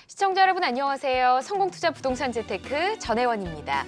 시청자 여러분 안녕하세요. 성공투자 부동산 재테크 전혜원입니다.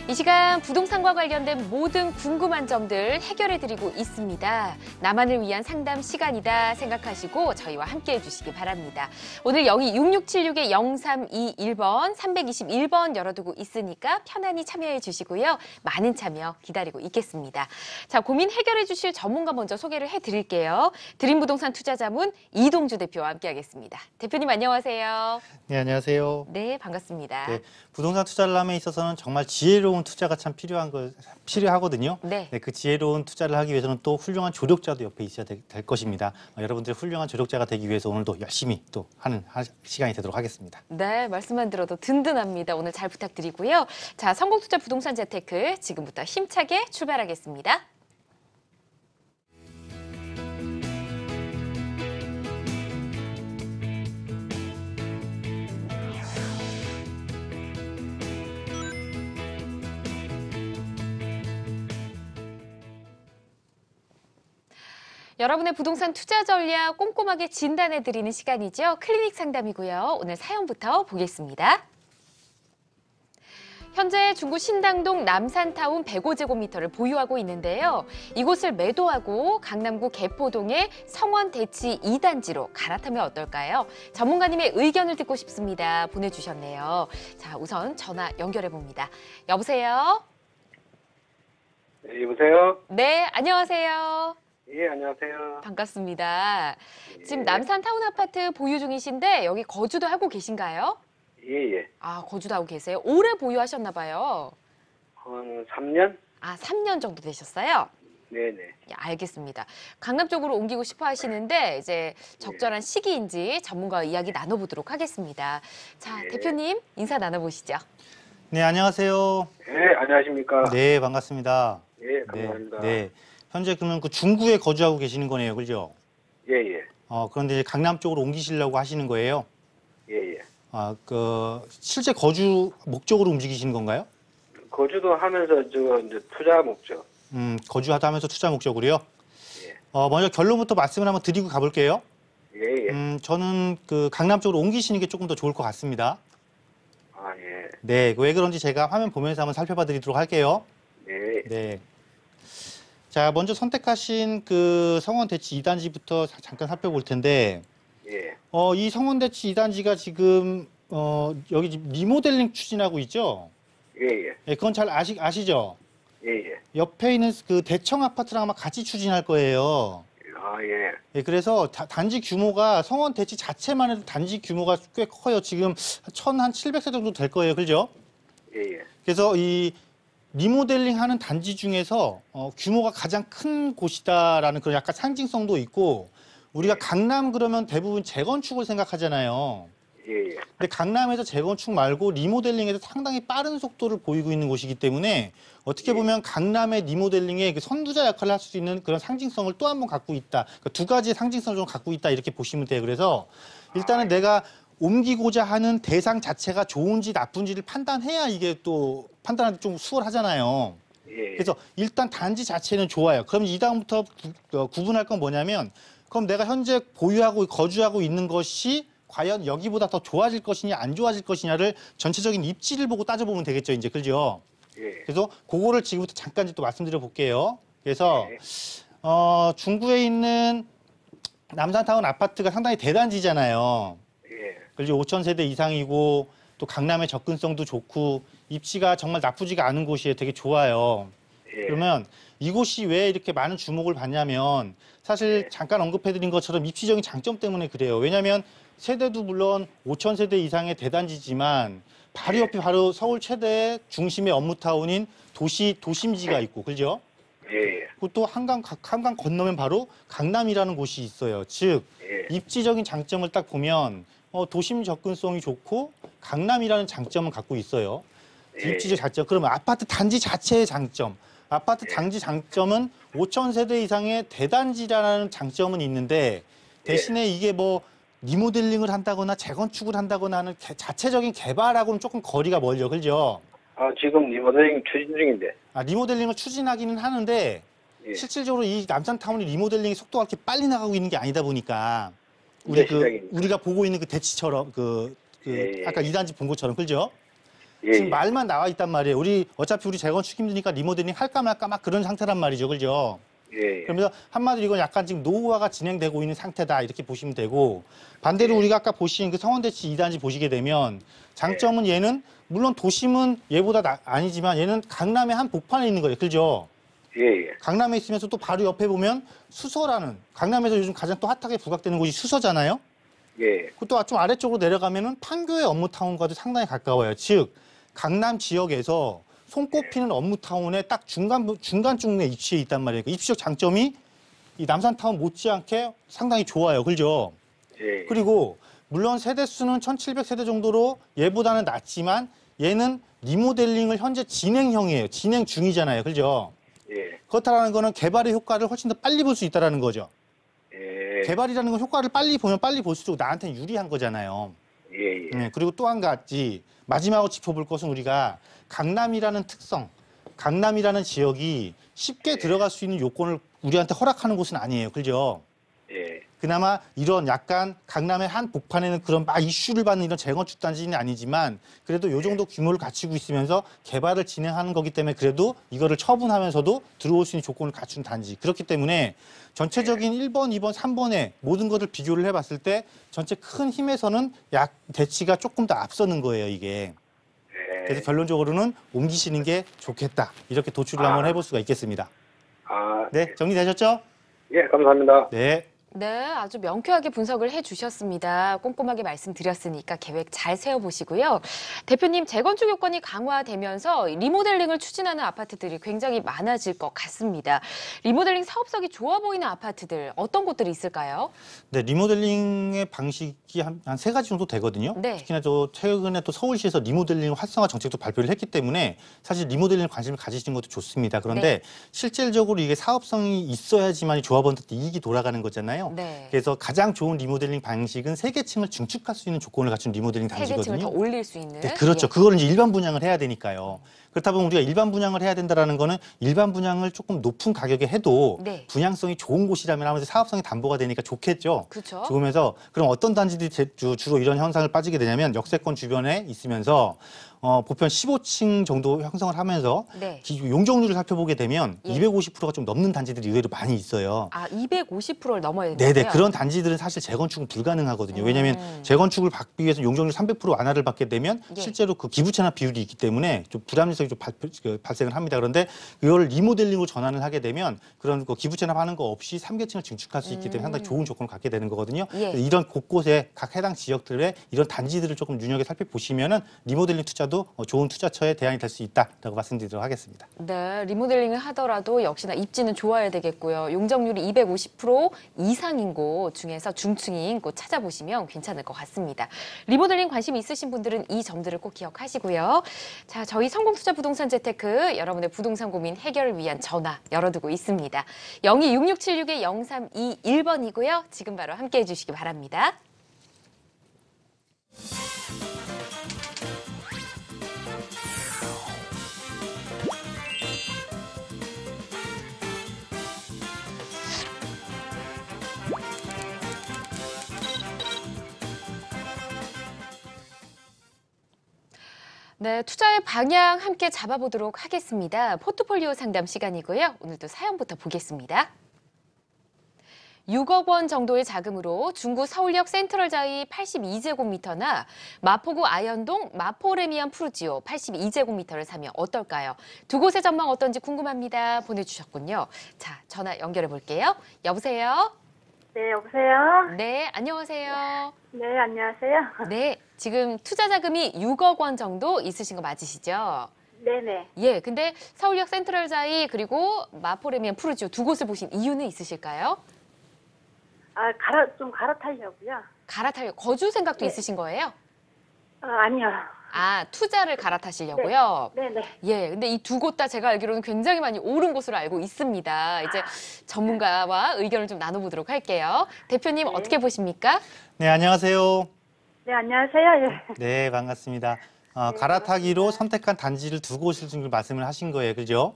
이 시간 부동산과 관련된 모든 궁금한 점들 해결해드리고 있습니다. 나만을 위한 상담 시간이다 생각하시고 저희와 함께 해주시기 바랍니다. 오늘 0266-0321번, 321번 열어두고 있으니까 편안히 참여해 주시고요. 많은 참여 기다리고 있겠습니다. 자, 고민 해결해 주실 전문가 먼저 소개를 해드릴게요. 드림부동산 투자자문 이동주 대표와 함께하겠습니다. 대표님 안녕하세요. 네, 안녕하세요. 네, 반갑습니다. 네, 부동산 투자를 함에 있어서는 정말 지혜로운 투자가 참 필요하거든요. 네. 네, 그 지혜로운 투자를 하기 위해서는 또 훌륭한 조력자도 옆에 있어야 될 것입니다. 여러분들이 훌륭한 조력자가 되기 위해서 오늘도 열심히 또 하는 시간이 되도록 하겠습니다. 네, 말씀만 들어도 든든합니다. 오늘 잘 부탁드리고요. 자, 성공투자 부동산 재테크 지금부터 힘차게 출발하겠습니다. 여러분의 부동산 투자 전략 꼼꼼하게 진단해드리는 시간이죠. 클리닉 상담이고요. 오늘 사연부터 보겠습니다. 현재 중구 신당동 남산타운 105제곱미터를 보유하고 있는데요. 이곳을 매도하고 강남구 개포동의 성원대치 2단지로 갈아타면 어떨까요? 전문가님의 의견을 듣고 싶습니다. 보내주셨네요. 자, 우선 전화 연결해봅니다. 여보세요? 네, 여보세요? 네, 안녕하세요. 예, 안녕하세요. 반갑습니다. 지금 예. 남산타운 아파트 보유 중이신데 여기 거주도 하고 계신가요? 예, 예. 아, 거주도 하고 계세요? 오래 보유하셨나 봐요. 한 3년? 아, 3년 정도 되셨어요? 네네. 예, 알겠습니다. 강남 쪽으로 옮기고 싶어 하시는데 이제 적절한 시기인지 전문가와 이야기 나눠보도록 하겠습니다. 자, 예. 대표님 인사 나눠보시죠. 네, 안녕하세요. 네, 안녕하십니까? 네, 반갑습니다. 예, 감사합니다. 네. 현재 그러면 그 중구에 거주하고 계시는 거네요, 그죠? 예, 예. 그런데 이제 강남 쪽으로 옮기시려고 하시는 거예요? 예, 예. 실제 거주 목적으로 움직이시는 건가요? 거주도 하면서 이제 투자 목적. 거주하다 하면서 투자 목적으로요? 예. 먼저 결론부터 말씀을 한번 드리고 가볼게요. 예, 예. 저는 그 강남 쪽으로 옮기시는 게 조금 더 좋을 것 같습니다. 아, 예. 네, 왜 그런지 제가 화면 보면서 한번 살펴봐 드리도록 할게요. 네. 네. 자, 먼저 선택하신 그 성원대치 2단지부터 잠깐 살펴볼 텐데, 예. 이 성원대치 2단지가 지금, 여기 지금 리모델링 추진하고 있죠? 예, 예. 예, 그건 잘 아시죠? 예, 예. 옆에 있는 그 대청 아파트랑 아마 같이 추진할 거예요. 아, 예. 예, 그래서 단지 규모가, 성원대치 자체만 해도 단지 규모가 꽤 커요. 지금 1,700세 정도 될 거예요. 그죠? 예, 예. 그래서 이 리모델링 하는 단지 중에서 규모가 가장 큰 곳이다라는 그런 약간 상징성도 있고, 우리가 강남 그러면 대부분 재건축을 생각하잖아요. 예, 예. 근데 강남에서 재건축 말고 리모델링에서 상당히 빠른 속도를 보이고 있는 곳이기 때문에 어떻게 보면 강남의 리모델링의 그 선두자 역할을 할 수 있는 그런 상징성을 또 한 번 갖고 있다. 그러니까 두 가지의 상징성을 좀 갖고 있다 이렇게 보시면 돼요. 그래서 일단은 내가 옮기고자 하는 대상 자체가 좋은지 나쁜지를 판단해야 이게 또 판단하기 좀 수월하잖아요. 예. 그래서 일단 단지 자체는 좋아요. 그럼 이 다음부터 구분할 건 뭐냐면, 그럼 내가 현재 보유하고 거주하고 있는 것이 과연 여기보다 더 좋아질 것이냐 안 좋아질 것이냐를 전체적인 입지를 보고 따져보면 되겠죠, 이제. 그죠? 예. 그래서 그거를 지금부터 잠깐 또 말씀드려 볼게요. 그래서 네. 중구에 있는 남산타운 아파트가 상당히 대단지잖아요. 예. 그리고 5,000세대 이상이고 또 강남의 접근성도 좋고 입지가 정말 나쁘지가 않은 곳이에요. 되게 좋아요. 예. 그러면 이곳이 왜 이렇게 많은 주목을 받냐면, 사실 네. 잠깐 언급해드린 것처럼 입지적인 장점 때문에 그래요. 왜냐하면 세대도 물론 5,000세대 이상의 대단지지만 바로 옆에 바로 서울 최대 중심의 업무타운인 도심지가 있고, 그죠? 예. 그리고 또 한강 건너면 바로 강남이라는 곳이 있어요. 즉 예. 입지적인 장점을 딱 보면 도심 접근성이 좋고 강남이라는 장점은 갖고 있어요. 예. 입지적 장점. 그러면 아파트 단지 자체의 장점. 아파트 단지 장점은 5,000세대 이상의 대단지라는 장점은 있는데, 대신에 이게 뭐 리모델링을 한다거나 재건축을 한다거나 하는 자체적인 개발하고는 조금 거리가 멀죠. 그죠? 아, 지금 리모델링 추진 중인데. 리모델링을 추진하기는 하는데 예. 실질적으로 이 남산타운이 리모델링 속도가 그렇게 빨리 나가고 있는 게 아니다 보니까 이제 시작입니다. 우리가 보고 있는 그 대치처럼 그 예. 아까 2단지 본 것처럼 그죠? 예. 지금 말만 나와 있단 말이에요. 어차피 우리 재건축 힘드니까 리모델링 할까 말까 막 그런 상태란 말이죠. 그죠? 예. 그러면서 한마디로 이건 약간 지금 노후화가 진행되고 있는 상태다 이렇게 보시면 되고 반대로 예. 우리가 아까 보신 그 성원대치 2단지 보시게 되면 장점은 얘는 물론 도심은 얘보다 아니지만 얘는 강남의 한 복판에 있는 거예요. 그죠? 예. 강남에 있으면서 또 바로 옆에 보면 수서라는 강남에서 요즘 가장 또 핫하게 부각되는 곳이 수서잖아요. 예. 그것도 좀 아래쪽으로 내려가면은 판교의 업무타운과도 상당히 가까워요. 즉 강남 지역에서 손꼽히는 업무타운의 딱 중간쯤에 위치해 있단 말이에요. 그 입지적 장점이 이 남산타운 못지않게 상당히 좋아요. 그죠? 예. 그리고 물론 세대수는 1700세대 정도로 얘보다는 낮지만 얘는 리모델링을 현재 진행형이에요. 진행 중이잖아요. 그죠? 예. 그렇다라는 거는 개발의 효과를 훨씬 더 빨리 볼 수 있다는 거죠. 예. 개발이라는 건 효과를 빨리 보면 빨리 볼수록 나한테는 유리한 거잖아요. 예. 그리고 또 한 가지 마지막으로 짚어볼 것은 우리가 강남이라는 특성, 강남이라는 지역이 쉽게 들어갈 수 있는 요건을 우리한테 허락하는 곳은 아니에요. 그죠? 예. 그나마 이런 약간 강남의 한 복판에는 그런 막 이슈를 받는 이런 재건축 단지는 아니지만 그래도 요 정도 규모를 갖추고 있으면서 개발을 진행하는 거기 때문에 그래도 이거를 처분하면서도 들어올 수 있는 조건을 갖춘 단지. 그렇기 때문에 전체적인 1번, 2번, 3번에 모든 것을 비교를 해봤을 때 전체 큰 힘에서는 대치가 조금 더 앞서는 거예요, 이게. 그래서 결론적으로는 옮기시는 게 좋겠다. 이렇게 도출을 한번 해볼 수가 있겠습니다. 네, 정리되셨죠? 예, 감사합니다. 네. 네, 아주 명쾌하게 분석을 해주셨습니다. 꼼꼼하게 말씀드렸으니까 계획 잘 세워보시고요. 대표님, 재건축 요건이 강화되면서 리모델링을 추진하는 아파트들이 굉장히 많아질 것 같습니다. 리모델링 사업성이 좋아 보이는 아파트들, 어떤 곳들이 있을까요? 네, 리모델링의 방식이 한 세 가지 정도 되거든요. 네. 특히나 또 최근에 또 서울시에서 리모델링 활성화 정책도 발표를 했기 때문에 사실 리모델링 관심을 가지시는 것도 좋습니다. 그런데 네. 실질적으로 이게 사업성이 있어야지만 조합원들한테 이익이 돌아가는 거잖아요. 네. 그래서 가장 좋은 리모델링 방식은 세계층을 증축할 수 있는 조건을 갖춘 리모델링 세계층을 단지거든요. 더 올릴 수 있는. 네, 그렇죠. 예. 그거를 이제 일반 분양을 해야 되니까요. 그렇다 보면 우리가 일반 분양을 해야 된다라는 거는 일반 분양을 조금 높은 가격에 해도 네. 분양성이 좋은 곳이라면 아무래도 사업성이 담보가 되니까 좋겠죠. 그렇죠. 좋으면서 그럼 어떤 단지들이 주로 이런 현상을 빠지게 되냐면 역세권 주변에 있으면서 보편 15층 정도 형성을 하면서 네. 용적률을 살펴보게 되면 예. 250%가 좀 넘는 단지들이 의외로 많이 있어요. 아, 250%를 넘어야 된다고요? 네네, 그런 단지들은 사실 재건축은 불가능하거든요. 왜냐하면 재건축을 받기 위해서 용적률 300% 완화를 받게 되면 예. 실제로 그 기부 체납 비율이 있기 때문에 좀 부담성이 좀 발생을 합니다. 그런데 이걸 리모델링으로 전환을 하게 되면 그런 그 기부 체납하는 거 없이 3계층을 증축할 수 있기 때문에 상당히 좋은 조건을 갖게 되는 거거든요. 예. 이런 곳곳에 각 해당 지역들의 이런 단지들을 조금 눈여겨 살펴보시면은 리모델링 투자도 좋은 투자처의 대안이 될 수 있다라고 말씀드리도록 하겠습니다. 네, 리모델링을 하더라도 역시나 입지는 좋아야 되겠고요. 용적률이 250% 이상인 곳 중에서 중층인 곳 찾아보시면 괜찮을 것 같습니다. 리모델링 관심 있으신 분들은 이 점들을 꼭 기억하시고요. 자, 저희 성공투자 부동산 재테크 여러분의 부동산 고민 해결을 위한 전화 열어두고 있습니다. 026676-0321번이고요. 지금 바로 함께해 주시기 바랍니다. 네, 투자의 방향 함께 잡아보도록 하겠습니다. 포트폴리오 상담 시간이고요. 오늘도 사연부터 보겠습니다. 6억 원 정도의 자금으로 중구 서울역 센트럴자이 82제곱미터나 마포구 아현동 마포레미안 푸르지오 82제곱미터를 사면 어떨까요? 두 곳의 전망 어떤지 궁금합니다. 보내주셨군요. 자, 전화 연결해 볼게요. 여보세요? 네, 여보세요? 네, 안녕하세요. 네, 안녕하세요. 네, 지금 투자 자금이 6억 원 정도 있으신 거 맞으시죠? 네네. 예, 근데 서울역 센트럴자이 그리고 마포레미안 푸르지오 두 곳을 보신 이유는 있으실까요? 좀 갈아타려고요. 갈아타려 거주 생각도 네. 있으신 거예요? 아니요. 아, 투자를 갈아타시려고요? 네네. 예, 근데 이 두 곳 다 제가 알기로는 굉장히 많이 오른 곳으로 알고 있습니다. 이제 전문가와 의견을 좀 나눠보도록 할게요. 대표님 네. 어떻게 보십니까? 네, 안녕하세요. 네, 안녕하세요. 예. 네, 반갑습니다. 갈아타기로 선택한 단지를 두 곳을 지금 말씀을 하신 거예요. 그죠?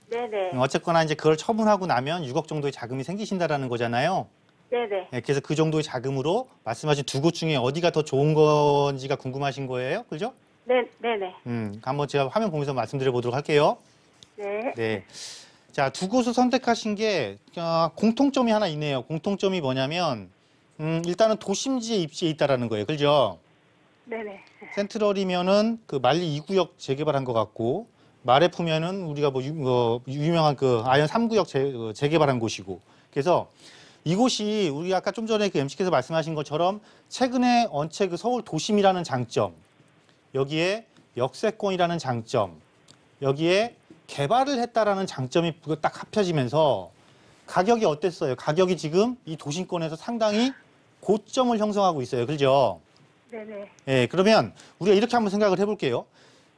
네네. 어쨌거나 이제 그걸 처분하고 나면 6억 정도의 자금이 생기신다라는 거잖아요. 네네. 예, 그래서 그 정도의 자금으로 말씀하신 두 곳 중에 어디가 더 좋은 건지가 궁금하신 거예요? 그죠? 네네. 한번 제가 화면 보면서 말씀드려 보도록 할게요. 네. 네. 자, 두 곳을 선택하신 게 공통점이 하나 있네요. 공통점이 뭐냐면 일단은 도심지에 입지해 있다라는 거예요. 그죠? 네네. 센트럴이면은 그 만리 2구역 재개발한 것 같고 마레프면은 우리가 유명한 그 아현 3구역 재개발한 곳이고 그래서 이곳이 우리가 아까 좀 전에 그 MC께서 말씀하신 것처럼 최근에 언체 그 서울 도심이라는 장점 여기에 역세권이라는 장점 여기에 개발을 했다라는 장점이 딱 합쳐지면서 가격이 어땠어요? 가격이 지금 이 도심권에서 상당히 고점을 형성하고 있어요. 그죠? 네네. 예, 그러면 우리가 이렇게 한번 생각을 해볼게요.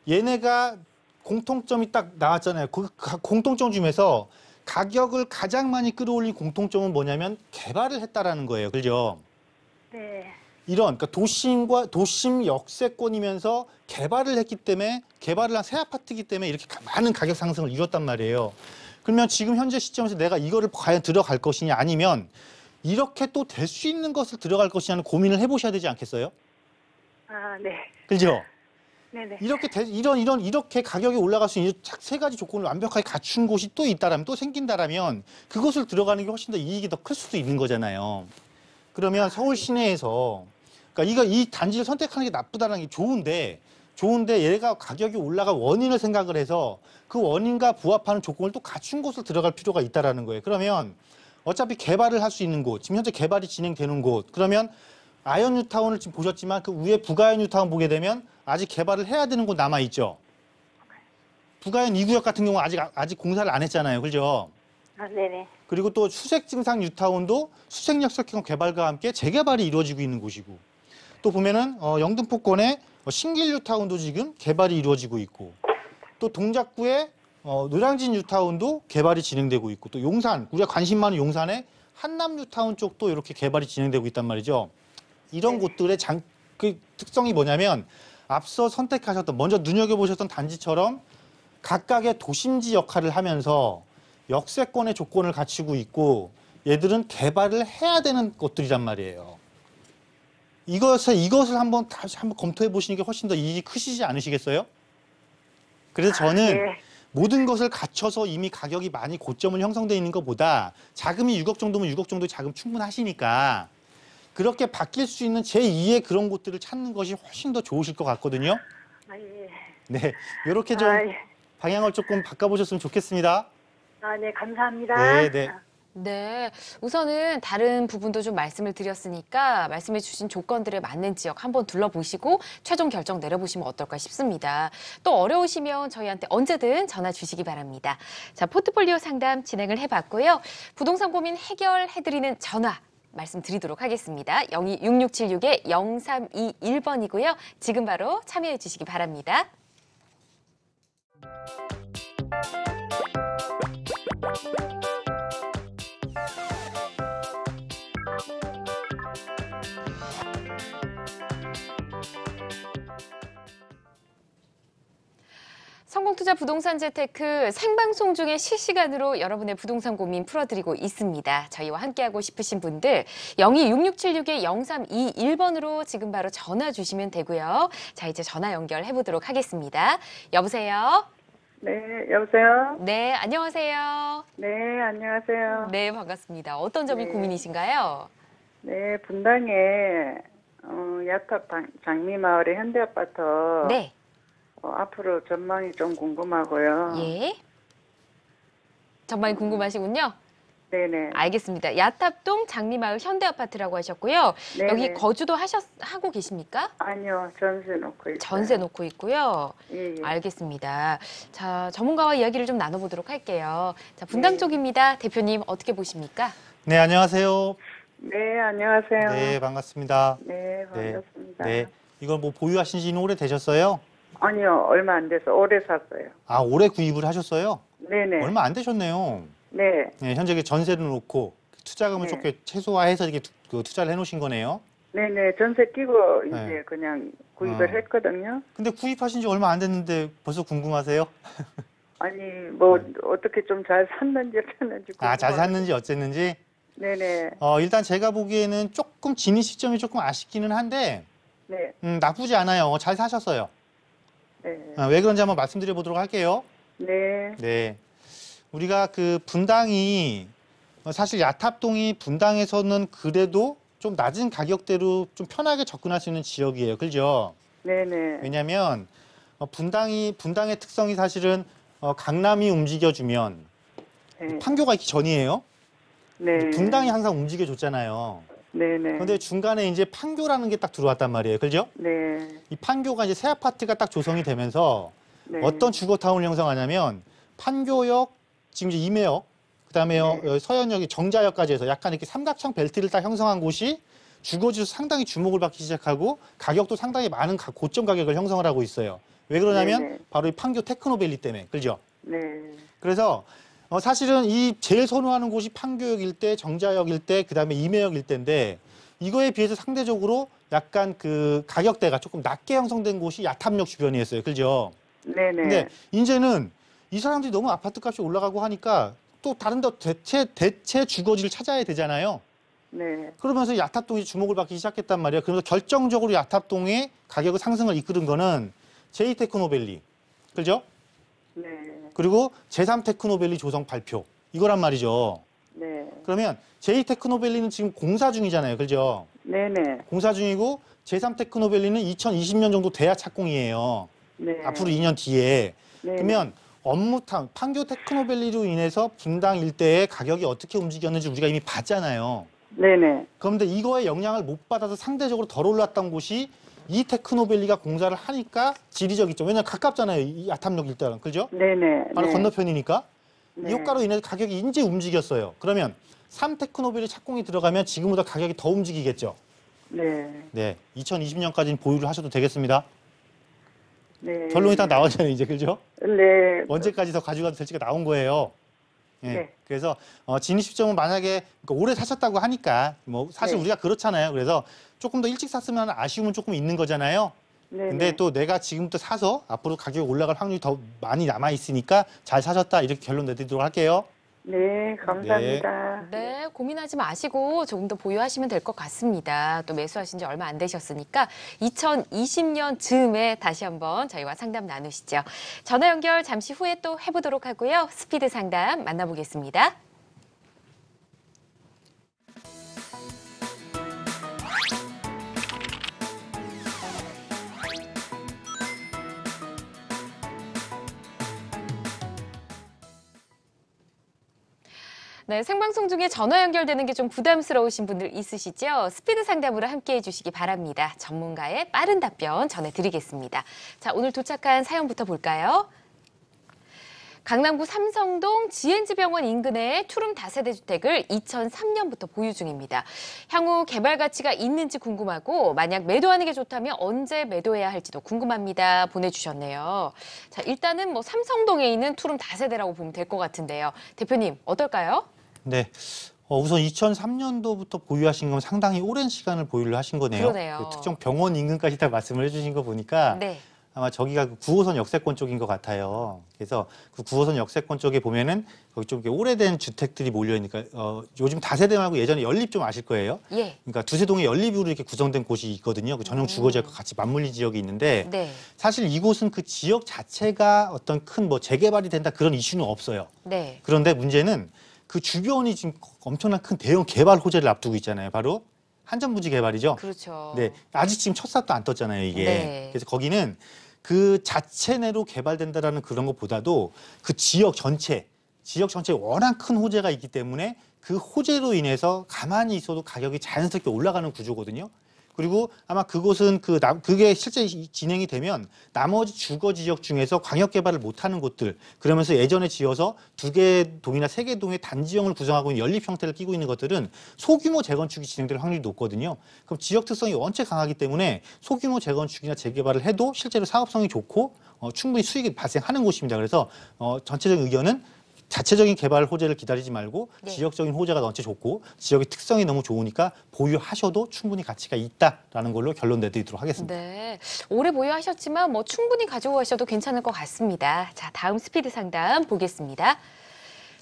얘네가 공통점이 딱 나왔잖아요. 그 공통점 중에서 가격을 가장 많이 끌어올린 공통점은 뭐냐면 개발을 했다라는 거예요. 그죠? 네. 그러니까 도심 역세권이면서 개발을 했기 때문에 개발을 한 새 아파트이기 때문에 이렇게 많은 가격 상승을 이뤘단 말이에요. 그러면 지금 현재 시점에서 내가 이거를 과연 들어갈 것이냐 아니면 이렇게 또 될 수 있는 것을 들어갈 것이냐는 고민을 해보셔야 되지 않겠어요? 아, 네. 그죠? 네네. 이렇게 가격이 올라갈 수 있는 세 가지 조건을 완벽하게 갖춘 곳이 또 있다라면 또 생긴다라면 그것을 들어가는 게 훨씬 더 이익이 더 클 수도 있는 거잖아요. 그러면 서울 시내에서 그러니까 이 단지를 선택하는 게 나쁘다는 게 좋은데 얘가 가격이 올라갈 원인을 생각을 해서 그 원인과 부합하는 조건을 또 갖춘 곳을 들어갈 필요가 있다라는 거예요. 그러면 어차피 개발을 할 수 있는 곳, 지금 현재 개발이 진행되는 곳, 그러면 아현 뉴타운을 지금 보셨지만 그 위에 북아현 뉴타운 보게 되면 아직 개발을 해야 되는 곳 남아 있죠. 북아현 2구역 같은 경우 아직 공사를 안 했잖아요, 그죠? 아, 네네. 그리고 또 수색증상 뉴타운도 수색역세권 개발과 함께 재개발이 이루어지고 있는 곳이고, 또 보면은 영등포권의 신길 뉴타운도 지금 개발이 이루어지고 있고, 또 동작구의 노량진 뉴타운도 개발이 진행되고 있고, 또 용산 우리가 관심 많은 용산의 한남 뉴타운 쪽도 이렇게 개발이 진행되고 있단 말이죠. 이런 곳들의 그 특성이 뭐냐면 앞서 선택하셨던 먼저 눈여겨보셨던 단지처럼 각각의 도심지 역할을 하면서 역세권의 조건을 갖추고 있고 얘들은 개발을 해야 되는 것들이란 말이에요. 이것을 한번 다시 한번 검토해 보시는 게 훨씬 더 이익이 크시지 않으시겠어요? 그래서 저는 네. 모든 것을 갖춰서 이미 가격이 많이 고점을 형성되어 있는 것보다 자금이 6억 정도면 6억 정도의 자금 충분하시니까 그렇게 바뀔 수 있는 제2의 그런 곳들을 찾는 것이 훨씬 더 좋으실 것 같거든요. 아, 예. 네, 이렇게 좀 아, 예. 방향을 조금 바꿔보셨으면 좋겠습니다. 아, 네. 감사합니다. 네, 네. 네, 우선은 다른 부분도 좀 말씀을 드렸으니까 말씀해 주신 조건들에 맞는 지역 한번 둘러보시고 최종 결정 내려보시면 어떨까 싶습니다. 또 어려우시면 저희한테 언제든 전화 주시기 바랍니다. 자, 포트폴리오 상담 진행을 해봤고요. 부동산 고민 해결해드리는 전화 말씀드리도록 하겠습니다. 0266-6321번이고요. 지금 바로 참여해 주시기 바랍니다. 성공투자 부동산 재테크 생방송 중에 실시간으로 여러분의 부동산 고민 풀어드리고 있습니다. 저희와 함께하고 싶으신 분들 0266-6321번으로 지금 바로 전화 주시면 되고요. 자, 이제 전화 연결해 보도록 하겠습니다. 여보세요? 네, 여보세요? 네, 안녕하세요. 네, 안녕하세요. 네, 반갑습니다. 어떤 점이 네. 고민이신가요? 네, 분당에 야탑 장미마을의 현대아파트 네, 앞으로 전망이 좀 궁금하고요. 예. 전망이 궁금하시군요. 네네. 알겠습니다. 야탑동 장미마을 현대아파트라고 하셨고요. 네네. 여기 거주도 하고 계십니까? 아니요, 전세 놓고 있어요. 전세 놓고 있고요. 예, 예. 알겠습니다. 자, 전문가와 이야기를 좀 나눠보도록 할게요. 자, 분당 네. 쪽입니다. 대표님 어떻게 보십니까? 네, 안녕하세요. 네, 안녕하세요. 네, 반갑습니다. 네, 반갑습니다. 네, 이걸 뭐 보유하신 지는 오래되셨어요? 아니요, 얼마 안 돼서 오래 샀어요. 아, 올해 구입을 하셨어요? 네네. 얼마 안 되셨네요. 네, 네, 현재 전세를 놓고 투자금을 네. 조금 최소화해서 이렇게 투자를 해놓으신 거네요. 네네. 전세 끼고 이제 네. 그냥 구입을 했거든요. 근데 구입하신 지 얼마 안 됐는데 벌써 궁금하세요? 아니, 뭐, 어떻게 좀 잘 샀는지 어쨌는지. 아, 잘 궁금하고. 샀는지 어쨌는지? 네네. 일단 제가 보기에는 조금 진입 시점이 조금 아쉽기는 한데 네. 나쁘지 않아요. 잘 사셨어요. 네. 왜 그런지 한번 말씀드려 보도록 할게요. 네. 네. 우리가 그 분당이 사실 야탑동이 분당에서는 그래도 좀 낮은 가격대로 좀 편하게 접근할 수 있는 지역이에요. 그죠? 네네. 왜냐하면 분당의 특성이 사실은 강남이 움직여주면 네. 판교가 있기 전이에요. 네. 분당이 항상 움직여줬잖아요. 네네. 그런데 중간에 이제 판교라는 게 딱 들어왔단 말이에요. 그죠? 네. 이 판교가 이제 새 아파트가 딱 조성이 되면서 네. 어떤 주거타운을 형성하냐면 판교역, 지금 이제 임해역, 그다음에 네. 서현역이 정자역까지 해서 약간 이렇게 삼각형 벨트를 딱 형성한 곳이 주거지로 상당히 주목을 받기 시작하고 가격도 상당히 많은 고점 가격을 형성을 하고 있어요. 왜 그러냐면 네네. 바로 이 판교 테크노밸리 때문에. 그죠? 네. 그래서 사실은 이 제일 선호하는 곳이 판교역 일대, 정자역 일대, 그다음에 임해역 일대인데 이거에 비해서 상대적으로 약간 그 가격대가 조금 낮게 형성된 곳이 야탑역 주변이었어요. 그죠? 네네. 근데 이제는 이 사람들이 너무 아파트 값이 올라가고 하니까 또 다른 데 대체 주거지를 찾아야 되잖아요. 네. 그러면서 야탑동이 주목을 받기 시작했단 말이에요. 그래서 결정적으로 야탑동의 가격의 상승을 이끄는 거는 제이테크노밸리, 그죠? 네. 그리고 제3테크노밸리 조성 발표, 이거란 말이죠. 네. 그러면 제이테크노밸리는 지금 공사 중이잖아요. 그죠? 네네. 공사 중이고 제3테크노밸리는 2020년 정도 돼야 착공이에요. 네. 앞으로 2년 뒤에. 네. 그러면 판교 테크노밸리로 인해서 분당 일대의 가격이 어떻게 움직였는지 우리가 이미 봤잖아요. 네네. 그런데 이거에 영향을 못 받아서 상대적으로 덜 올랐던 곳이 이 테크노밸리가 공사를 하니까 지리적 이점. 왜냐면 가깝잖아요. 이 야탑역 일대랑. 그죠? 네네. 바로 네. 건너편이니까. 네. 이 효과로 인해서 가격이 이제 움직였어요. 그러면 3테크노밸리 착공이 들어가면 지금보다 가격이 더 움직이겠죠. 네. 네, 2020년까지는 보유를 하셔도 되겠습니다. 네. 결론이 딱 나왔잖아요, 이제. 그죠? 네. 언제까지 더 가져가도 될지가 나온 거예요. 예. 네. 그래서 진입 시점은 만약에 그러니까 오래 사셨다고 하니까 뭐 사실 네. 우리가 그렇잖아요. 그래서 조금 더 일찍 샀으면 하는 아쉬움은 조금 있는 거잖아요. 네. 근데 또 내가 지금부터 사서 앞으로 가격이 올라갈 확률이 더 많이 남아 있으니까 잘 사셨다, 이렇게 결론 내드리도록 할게요. 네, 감사합니다. 네, 고민하지 마시고 조금 더 보유하시면 될 것 같습니다. 또 매수하신 지 얼마 안 되셨으니까 2020년 즈음에 다시 한번 저희와 상담 나누시죠. 전화 연결 잠시 후에 또 해보도록 하고요. 스피드 상담 만나보겠습니다. 네, 생방송 중에 전화 연결되는 게 좀 부담스러우신 분들 있으시죠? 스피드 상담으로 함께해 주시기 바랍니다. 전문가의 빠른 답변 전해드리겠습니다. 자, 오늘 도착한 사연부터 볼까요? 강남구 삼성동 GNG병원 인근의 투룸 다세대 주택을 2003년부터 보유 중입니다. 향후 개발 가치가 있는지 궁금하고 만약 매도하는 게 좋다면 언제 매도해야 할지도 궁금합니다. 보내주셨네요. 자, 일단은 뭐 삼성동에 있는 투룸 다세대라고 보면 될 것 같은데요. 대표님, 어떨까요? 네. 우선 2003년도부터 보유하신 건 상당히 오랜 시간을 보유를 하신 거네요. 그러네요. 그 특정 병원 인근까지 다 말씀을 해주신 거 보니까 네. 아마 저기가 그 9호선 역세권 쪽인 것 같아요. 그래서 그 9호선 역세권 쪽에 보면은 거기 좀 이렇게 오래된 주택들이 몰려 있으니까 요즘 다세대 말고 예전에 연립 좀 아실 거예요. 예. 그러니까 두세 동의 연립으로 이렇게 구성된 곳이 있거든요. 그 전용 주거지역과 같이 맞물린 지역이 있는데 네. 사실 이곳은 그 지역 자체가 어떤 큰 뭐 재개발이 된다 그런 이슈는 없어요. 네. 그런데 문제는 그 주변이 지금 엄청난 큰 대형 개발 호재를 앞두고 있잖아요. 바로 한전부지 개발이죠. 그렇죠. 네, 아직 지금 첫 삽도 안 떴잖아요, 이게. 네. 그래서 거기는 그 자체 내로 개발된다라는 그런 것보다도 그 지역 전체에 워낙 큰 호재가 있기 때문에 그 호재로 인해서 가만히 있어도 가격이 자연스럽게 올라가는 구조거든요. 그리고 아마 그곳은 그게 실제 진행이 되면 나머지 주거 지역 중에서 광역 개발을 못하는 곳들, 그러면서 예전에 지어서 2개 동이나 3개 동의 단지형을 구성하고 있는 연립 형태를 띠고 있는 것들은 소규모 재건축이 진행될 확률이 높거든요. 그럼 지역 특성이 원체 강하기 때문에 소규모 재건축이나 재개발을 해도 실제로 사업성이 좋고 충분히 수익이 발생하는 곳입니다. 그래서 전체적인 의견은 자체적인 개발 호재를 기다리지 말고 네. 지역적인 호재가 원체 좋고 지역의 특성이 너무 좋으니까 보유하셔도 충분히 가치가 있다라는 걸로 결론 내드리도록 하겠습니다. 네. 오래 보유하셨지만 뭐 충분히 가지고 가셔도 괜찮을 것 같습니다. 자, 다음 스피드 상담 보겠습니다.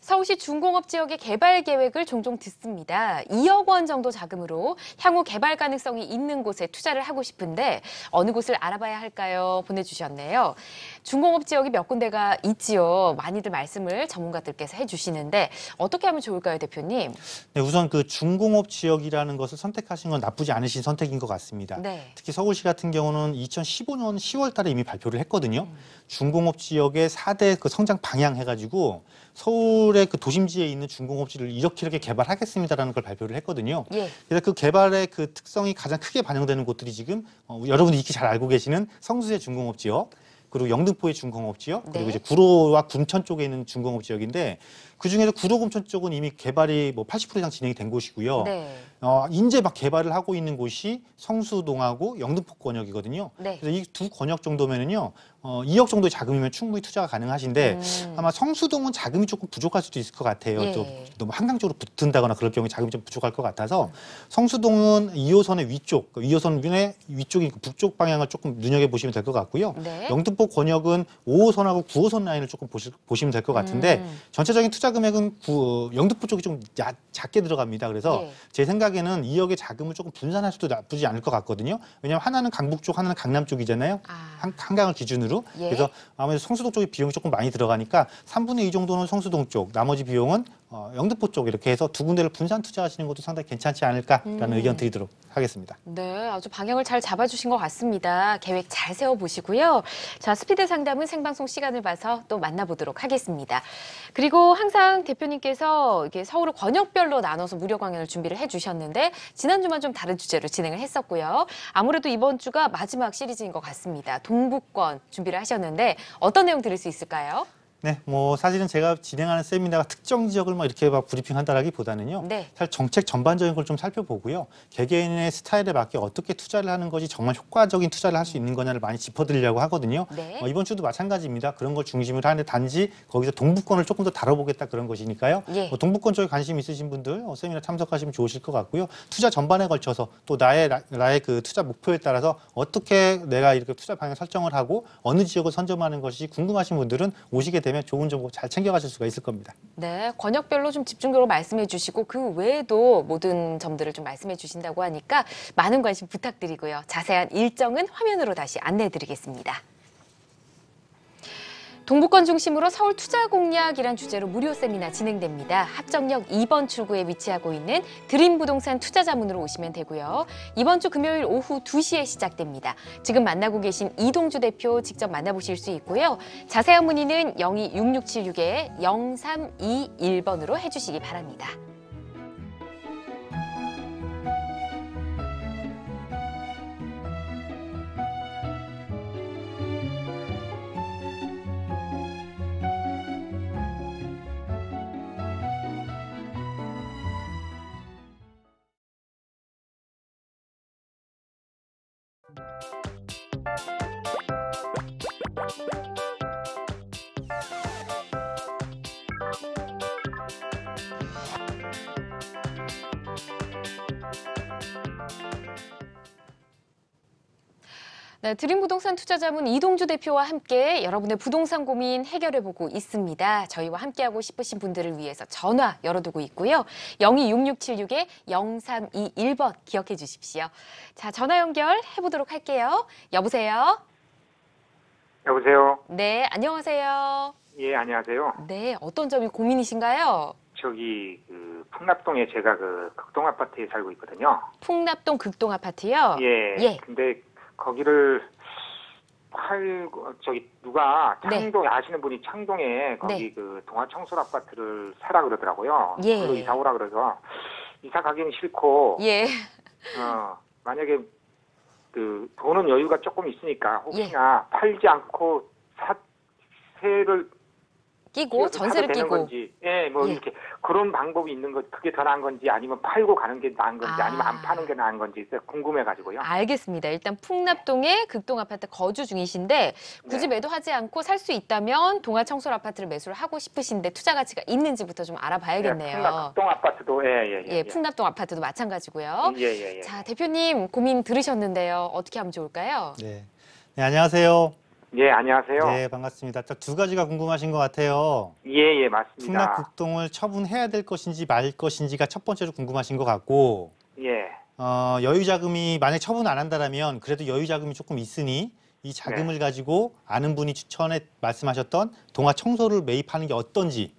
서울시 중공업 지역의 개발 계획을 종종 듣습니다. 2억 원 정도 자금으로 향후 개발 가능성이 있는 곳에 투자를 하고 싶은데 어느 곳을 알아봐야 할까요? 보내주셨네요. 중공업 지역이 몇 군데가 있지요. 많이들 말씀을 전문가들께서 해주시는데 어떻게 하면 좋을까요, 대표님? 네, 우선 그 중공업 지역이라는 것을 선택하신 건 나쁘지 않으신 선택인 것 같습니다. 네. 특히 서울시 같은 경우는 2015년 10월 달에 이미 발표를 했거든요. 중공업 지역의 4대 그 성장 방향 해가지고 서울의 그 도심지에 있는 중공업지를 이렇게 개발하겠습니다라는 걸 발표를 했거든요. 예. 그래서 그 개발의 그 특성이 가장 크게 반영되는 곳들이 지금 여러분이 익히 잘 알고 계시는 성수의 중공업 지역, 그리고 영등포의 중공업 지역, 그리고 네. 이제 구로와 군천 쪽에 있는 중공업 지역인데 그 중에서 구로 군천 쪽은 이미 개발이 뭐 80% 이상 진행이 된 곳이고요. 네. 이제 막 개발을 하고 있는 곳이 성수동하고 영등포 권역이거든요. 네. 그래서 이 두 권역 정도면은요, 2억 정도의 자금이면 충분히 투자가 가능하신데 아마 성수동은 자금이 조금 부족할 수도 있을 것 같아요. 예. 또 너무 한강적으로 붙은다거나 그럴 경우에 자금이 좀 부족할 것 같아서 성수동은 2호선의 위쪽, 2호선의 위쪽인 북쪽 방향을 조금 눈여겨 보시면 될 것 같고요. 네. 영등포 권역은 5호선하고 9호선 라인을 조금 보시면 될 것 같은데 전체적인 투자 금액은 영등포 쪽이 좀 작게 들어갑니다. 그래서 예. 제 생각에는 2억의 자금을 조금 분산할 수도 나쁘지 않을 것 같거든요. 왜냐하면 하나는 강북 쪽, 하나는 강남 쪽이잖아요. 한강을 기준으로. 예. 그래서 아무래도 성수동 쪽에 비용이 조금 많이 들어가니까 3분의 2 정도는 성수동 쪽, 나머지 비용은 영등포 쪽 이렇게 해서 두 군데를 분산 투자하시는 것도 상당히 괜찮지 않을까라는 의견 드리도록 하겠습니다. 네, 아주 방향을 잘 잡아주신 것 같습니다. 계획 잘 세워보시고요. 자, 스피드 상담은 생방송 시간을 봐서 또 만나보도록 하겠습니다. 그리고 항상 대표님께서 이게 서울을 권역별로 나눠서 무료 강연을 준비를 해주셨는데 지난주만 좀 다른 주제로 진행을 했었고요. 아무래도 이번 주가 마지막 시리즈인 것 같습니다. 동부권 준비를 하셨는데 어떤 내용 들을 수 있을까요? 네, 뭐 사실은 제가 진행하는 세미나가 특정 지역을 막 이렇게 막 브리핑한다라기보다는요. 네. 사실 정책 전반적인 걸 좀 살펴보고요. 개개인의 스타일에 맞게 어떻게 투자를 하는 것이 정말 효과적인 투자를 할 수 있는 거냐를 많이 짚어드리려고 하거든요. 네. 이번 주도 마찬가지입니다. 그런 걸 중심으로 하는데 단지 거기서 동부권을 조금 더 다뤄보겠다 그런 것이니까요. 예. 동부권 쪽에 관심 있으신 분들 세미나 참석하시면 좋으실 것 같고요. 투자 전반에 걸쳐서 또 나의 그 투자 목표에 따라서 어떻게 내가 이렇게 투자 방향 설정을 하고 어느 지역을 선점하는 것이 궁금하신 분들은 오시게 되면 좋은 정보 잘 챙겨가실 수가 있을 겁니다. 네, 권역별로 좀 집중적으로 말씀해 주시고 그 외에도 모든 점들을 좀 말씀해 주신다고 하니까 많은 관심 부탁드리고요. 자세한 일정은 화면으로 다시 안내해 드리겠습니다. 동부권 중심으로 서울 투자 공략이란 주제로 무료 세미나 진행됩니다. 합정역 2번 출구에 위치하고 있는 드림부동산 투자자문으로 오시면 되고요. 이번 주 금요일 오후 2시에 시작됩니다. 지금 만나고 계신 이동주 대표 직접 만나보실 수 있고요. 자세한 문의는 026676-0321번으로 해주시기 바랍니다. 네, 드림부동산 투자자문 이동주 대표와 함께 여러분의 부동산 고민 해결해보고 있습니다. 저희와 함께하고 싶으신 분들을 위해서 전화 열어두고 있고요. 026676-0321번 기억해 주십시오. 자, 전화 연결해보도록 할게요. 여보세요? 여보세요? 네, 안녕하세요. 예, 안녕하세요. 네, 어떤 점이 고민이신가요? 저기, 풍납동에 제가 극동 아파트에 살고 있거든요. 풍납동 극동 아파트요? 예. 예. 근데 거기를 누가 네. 창동, 아시는 분이 창동에 거기 동아청솔 아파트를 사라 그러더라고요. 예. 그리고 이사 오라 그래서 이사 가기는 싫고, 예. 만약에 돈은 여유가 조금 있으니까 혹시나 팔지 않고 세를 끼고, 전세를 되는 끼고. 건지, 예, 뭐 예. 이렇게 그런 방법이 있는 것, 그게 더 나은 건지, 아니면 팔고 가는 게 나은 건지, 아니면 안 파는 게 나은 건지 궁금해가지고요. 알겠습니다. 일단 풍납동의 극동 아파트 거주 중이신데 굳이 네. 매도하지 않고 살 수 있다면 동아청솔 아파트를 매수를 하고 싶으신데 투자 가치가 있는지부터 좀 알아봐야겠네요. 극동 아파트도 예, 풍납동 아파트도 마찬가지고요. 예. 자, 대표님 고민 들으셨는데요. 어떻게 하면 좋을까요? 네, 안녕하세요. 예, 안녕하세요. 네, 반갑습니다. 딱 두 가지가 궁금하신 것 같아요. 예, 예, 맞습니다. 풍락국동을 처분해야 될 것인지 말 것인지가 첫 번째로 궁금하신 것 같고, 예, 여유자금이 만약 처분 안 한다라면 그래도 여유자금이 조금 있으니 이 자금을 가지고 아는 분이 추천해 말씀하셨던 동화 청소를 매입하는 게 어떤지.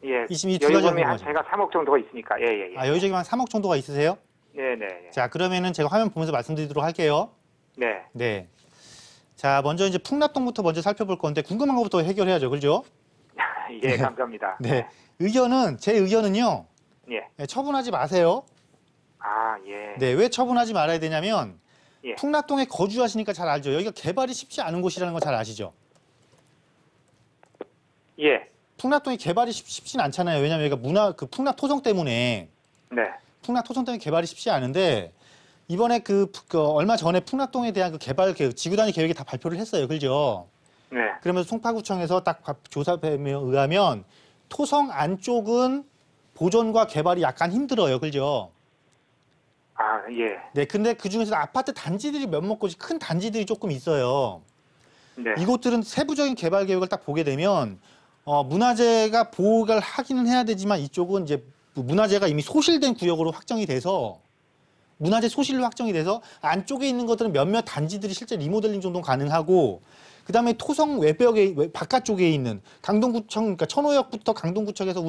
예. 이 두 가지가 여유금이 한 궁금하죠. 제가 3억 정도가 있으니까, 예, 예, 예. 여유자금이 한 3억 정도가 있으세요? 네, 네, 예. 자, 그러면은 제가 화면 보면서 말씀드리도록 할게요. 네, 네. 자, 먼저 이제 풍납동부터 먼저 살펴볼 건데 궁금한 것부터 해결해야죠. 그죠? 예, 감사합니다. 네. 제 의견은요. 예. 네, 처분하지 마세요. 아, 예. 네, 왜 처분하지 말아야 되냐면 예. 풍납동에 거주하시니까 잘 알죠. 여기가 개발이 쉽지 않은 곳이라는 거 잘 아시죠? 예. 풍납동이 개발이 쉽진 않잖아요. 왜냐면 여기가 풍납 토성 때문에 네. 개발이 쉽지 않은데 이번에 얼마 전에 풍납동에 대한 그 개발 지구 단위 계획이 다 발표를 했어요. 그죠? 네. 그러면서 송파구청에서 딱 조사에 의하면 토성 안쪽은 보존과 개발이 약간 힘들어요. 그죠? 아, 예. 네, 근데 그 중에서 아파트 단지들이 몇몇 곳이 큰 단지들이 조금 있어요. 네. 이곳들은 세부적인 개발 계획을 딱 보게 되면 문화재가 보호를 하기는 해야 되지만 이쪽은 이제 문화재가 이미 소실된 구역으로 확정이 돼서 문화재 소실로 확정이 돼서 안쪽에 있는 것들은 몇몇 단지들이 실제 리모델링 정도 가능하고 그다음에 토성 외벽에 바깥쪽에 있는 강동구청 그러니까 천호역부터 강동구청에서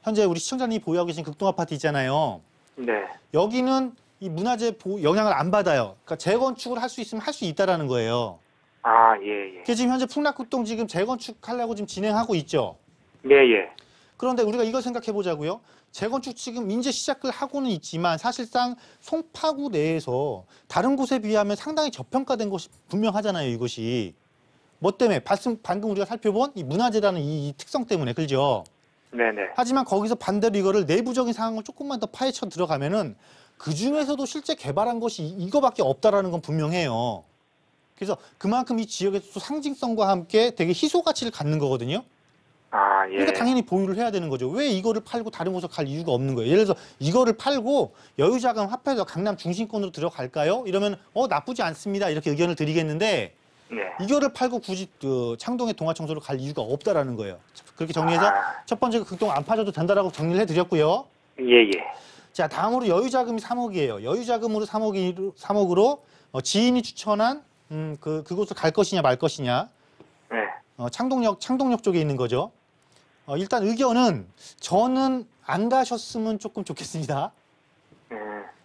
현재 우리 시청자님이 보유하고 계신 극동 아파트 있잖아요. 네. 여기는 이 문화재 영향을 안 받아요. 그러니까 재건축을 할 수 있으면 할 수 있다라는 거예요. 아, 예, 예. 그게 지금 현재 풍락극동 지금 재건축하려고 지금 진행하고 있죠. 네, 예. 그런데 우리가 이걸 생각해 보자고요. 재건축 지금 이제 시작을 하고는 있지만 사실상 송파구 내에서 다른 곳에 비하면 상당히 저평가된 것이 분명하잖아요. 이것이. 뭐 때문에? 방금 우리가 살펴본 이 문화재라는 이 특성 때문에. 그렇죠? 네네. 하지만 거기서 반대로 이거를 내부적인 상황을 조금만 더 파헤쳐 들어가면은 그 중에서도 실제 개발한 것이 이거밖에 없다라는 건 분명해요. 그래서 그만큼 이 지역에서 또 상징성과 함께 되게 희소 가치를 갖는 거거든요. 아, 예. 그러니까 당연히 보유를 해야 되는 거죠. 왜 이거를 팔고 다른 곳으로 갈 이유가 없는 거예요. 예를 들어서 이거를 팔고 여유자금 합해서 강남 중심권으로 들어갈까요? 이러면 나쁘지 않습니다. 이렇게 의견을 드리겠는데 네. 이거를 팔고 굳이 창동의 동화청소를 갈 이유가 없다라는 거예요. 그렇게 정리해서 첫 번째 극동 안 파져도 된다라고 정리를 해드렸고요. 예, 예. 자, 다음으로 여유자금이 3억이에요. 여유자금으로 3억으로 지인이 추천한 그곳을 갈 것이냐 말 것이냐. 네. 창동역 쪽에 있는 거죠. 일단 의견은 저는 안 가셨으면 조금 좋겠습니다.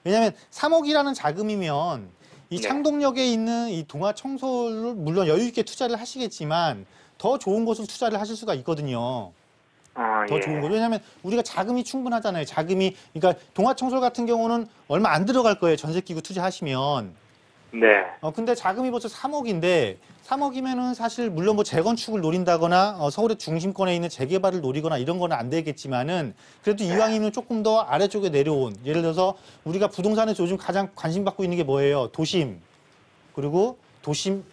왜냐하면 3억이라는 자금이면 이 네. 창동역에 있는 이 동화 청소를 물론 여유 있게 투자를 하시겠지만 더 좋은 곳을 투자를 하실 수가 있거든요. 아, 더 예. 좋은 거죠. 왜냐하면 우리가 자금이 충분하잖아요. 그러니까 동화 청소 같은 경우는 얼마 안 들어갈 거예요. 전세기구 투자하시면. 네. 근데 자금이 벌써 3억인데 3억이면은 사실 물론 뭐 재건축을 노린다거나 서울의 중심권에 있는 재개발을 노리거나 이런 거는 안 되겠지만은 그래도 이왕이면 조금 더 아래쪽에 내려온 예를 들어서 우리가 부동산에서 요즘 가장 관심 받고 있는 게 뭐예요? 도심. 그리고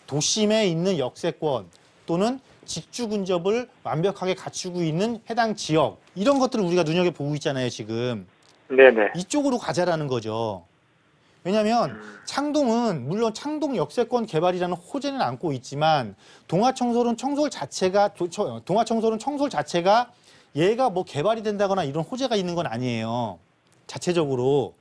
도심에 있는 역세권 또는 직주 근접을 완벽하게 갖추고 있는 해당 지역 이런 것들을 우리가 눈여겨보고 있잖아요, 지금. 네네. 이쪽으로 가자라는 거죠. 왜냐하면 창동은 물론 창동 역세권 개발이라는 호재는 안고 있지만 동화청솔은 청솔 자체가 얘가 뭐 개발이 된다거나 이런 호재가 있는 건 아니에요. 자체적으로.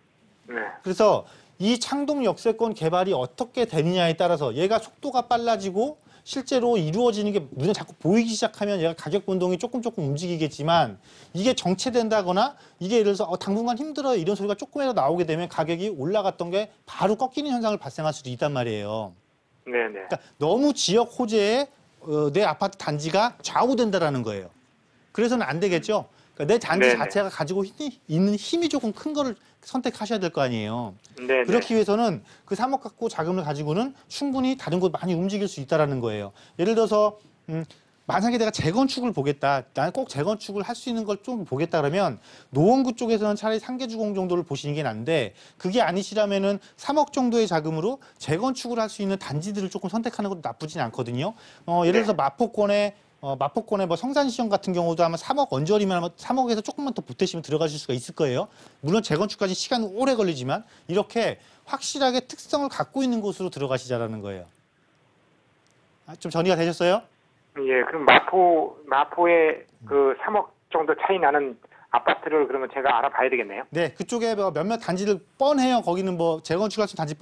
네. 그래서 이 창동 역세권 개발이 어떻게 되느냐에 따라서 얘가 속도가 빨라지고 실제로 이루어지는 게 눈에 자꾸 보이기 시작하면 얘가 가격 변동이 조금 움직이겠지만 이게 정체된다거나 이게 예를 들어서 당분간 힘들어요 이런 소리가 조금이라도 나오게 되면 가격이 올라갔던 게 바로 꺾이는 현상을 발생할 수도 있단 말이에요. 네네. 그러니까 너무 지역 호재에 내 아파트 단지가 좌우된다라는 거예요. 그래서는 안 되겠죠. 그러니까 내 단지 네네. 자체가 가지고 있는 힘이 조금 큰 거를 선택하셔야 될 거 아니에요. 네네. 그렇기 위해서는 그 3억 갖고 자금을 가지고는 충분히 다른 곳 많이 움직일 수 있다라는 거예요. 예를 들어서 만약에 내가 재건축을 보겠다. 나는 꼭 재건축을 할 수 있는 걸 좀 보겠다 그러면 노원구 쪽에서는 차라리 상계주공 정도를 보시는 게 난데 그게 아니시라면은 3억 정도의 자금으로 재건축을 할 수 있는 단지들을 조금 선택하는 것도 나쁘진 않거든요. 예를 들어서 마포권에 뭐 성산시청 같은 경우도 아마 3억 언저리면 아마 3억에서 조금만 더 보태시면 들어가실 수가 있을 거예요. 물론 재건축까지 시간은 오래 걸리지만 이렇게 확실하게 특성을 갖고 있는 곳으로 들어가시자라는 거예요. 좀 정리가 되셨어요? 예, 그럼 마포에 그 3억 정도 차이 나는 아파트를 그러면 제가 알아봐야 되겠네요. 네, 그쪽에 뭐 몇몇 단지들 뻔해요. 거기는 뭐 재건축할 수 있는 단지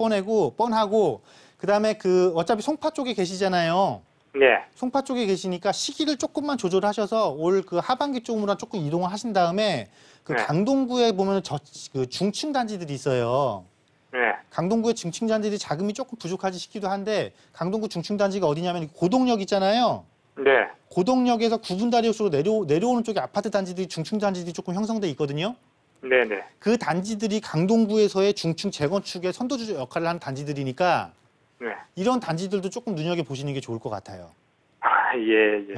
뻔하고 그다음에 그 어차피 송파 쪽에 계시잖아요. 네, 송파 쪽에 계시니까 시기를 조금만 조절하셔서 올 그 하반기 쪽으로 조금 이동을 하신 다음에 그 네. 강동구에 보면 그 중층 단지들이 있어요. 네, 강동구의 중층 단지들이 자금이 조금 부족하지 싶기도 한데 강동구 중층 단지가 어디냐면 고동역 있잖아요. 네, 고동역에서 구분다리역 쪽으로 내려오는 쪽에 아파트 단지들이 중층 단지들이 조금 형성돼 있거든요. 네, 네. 그 단지들이 강동구에서의 중층 재건축의 선도주 역할을 하는 단지들이니까 네. 이런 단지들도 조금 눈여겨 보시는 게 좋을 것 같아요. 아, 예, 예.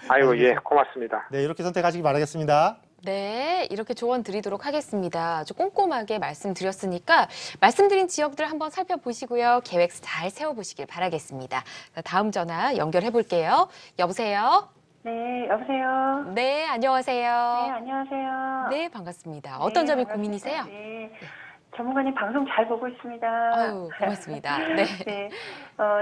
아이고, 예, 고맙습니다. 네, 이렇게 선택하시기 바라겠습니다. 네, 이렇게 조언 드리도록 하겠습니다. 아주 꼼꼼하게 말씀드렸으니까 말씀드린 지역들 한번 살펴보시고요. 계획 잘 세워보시길 바라겠습니다. 다음 전화 연결해 볼게요. 여보세요? 네, 여보세요. 네, 안녕하세요. 네, 안녕하세요. 네, 반갑습니다. 어떤 네, 점이 반갑습니다. 고민이세요? 네. 전문가님 방송 잘 보고 있습니다. 아유, 고맙습니다. 네. 네.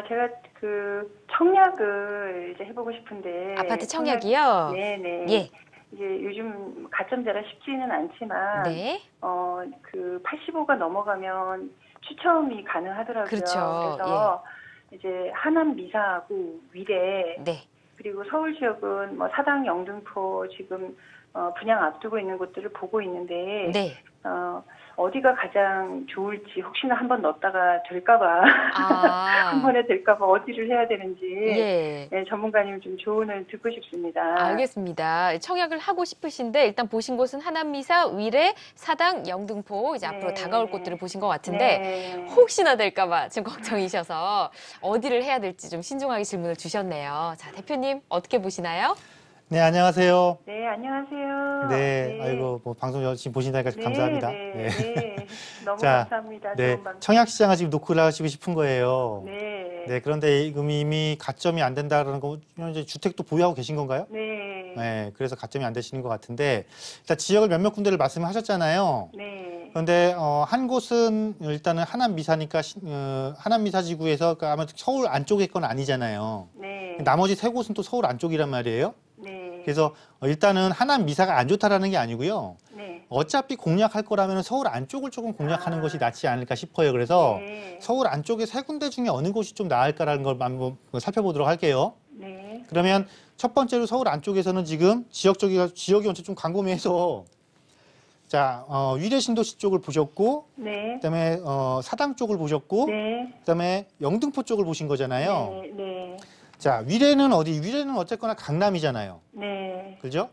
제가 그 청약을 이제 해보고 싶은데. 아파트 청약이요? 네네. 예. 이제 요즘 가점자라 쉽지는 않지만. 네. 그 85가 넘어가면 추첨이 가능하더라고요. 그렇죠. 그래서 이제 하남 미사하고 위례 네. 그리고 서울 지역은 뭐 사당 영등포 지금 분양 앞두고 있는 곳들을 보고 있는데 네. 어디가 가장 좋을지 혹시나 한번 넣었다가 될까봐 아. 한 번에 될까봐 어디를 해야 되는지 예. 네, 전문가님 좀 조언을 듣고 싶습니다. 알겠습니다. 청약을 하고 싶으신데 일단 보신 곳은 하남미사, 위례, 사당, 영등포 이제 앞으로 네. 다가올 곳들을 보신 것 같은데 네. 혹시나 될까봐 지금 걱정이셔서 어디를 해야 될지 좀 신중하게 질문을 주셨네요. 자, 대표님 어떻게 보시나요? 네, 안녕하세요. 네, 안녕하세요. 네, 아이고 뭐 방송 열심히 보신다니까 네, 감사합니다. 네, 네. 너무 자, 감사합니다. 네, 좋은 방송. 청약 시장을 지금 노크를 하시고 싶은 거예요. 네. 네, 그런데 이미 가점이 안 된다라는 거 이제 주택도 보유하고 계신 건가요? 네. 네, 그래서 가점이 안 되시는 것 같은데 일단 지역을 몇몇 군데를 말씀하셨잖아요. 네. 그런데 한 곳은 일단은 하남 미사니까 하남 미사 지구에서 아마 서울 안쪽에 건 아니잖아요. 네. 나머지 세 곳은 또 서울 안쪽이란 말이에요. 네. 그래서 일단은 하남 미사가 안 좋다라는 게 아니고요. 네. 어차피 공략할 거라면 서울 안쪽을 조금 공략하는 것이 낫지 않을까 싶어요. 그래서 네. 서울 안쪽에 세 군데 중에 어느 곳이 좀 나을까라는 걸 한번 살펴보도록 할게요. 네. 그러면 첫 번째로 서울 안쪽에서는 지금 지역이 원체 좀 광범위해서 자 위례 신도시 쪽을 보셨고 네. 그다음에 사당 쪽을 보셨고 네. 그다음에 영등포 쪽을 보신 거잖아요. 네. 네. 자 위례는 어디? 위례는 어쨌거나 강남이잖아요. 네. 그죠?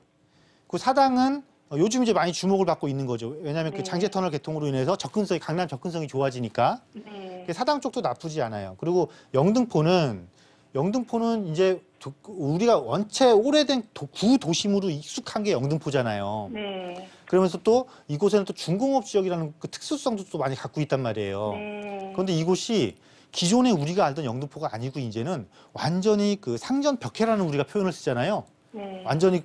그 사당은 요즘 이제 많이 주목을 받고 있는 거죠. 왜냐하면 네. 그 장제터널 개통으로 인해서 강남 접근성이 좋아지니까 네. 사당 쪽도 나쁘지 않아요. 그리고 영등포는 이제 우리가 원체 오래된 구도심으로 익숙한 게 영등포잖아요. 네. 그러면서 또 이곳에는 또 중공업 지역이라는 그 특수성도 또 많이 갖고 있단 말이에요. 네. 그런데 이곳이 기존에 우리가 알던 영등포가 아니고 이제는 완전히 그 상전 벽해라는 우리가 표현을 쓰잖아요. 네. 완전히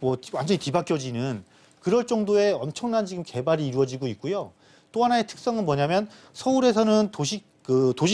뒤바뀌어지는 그럴 정도의 엄청난 지금 개발이 이루어지고 있고요. 또 하나의 특성은 뭐냐면 서울에서는 도시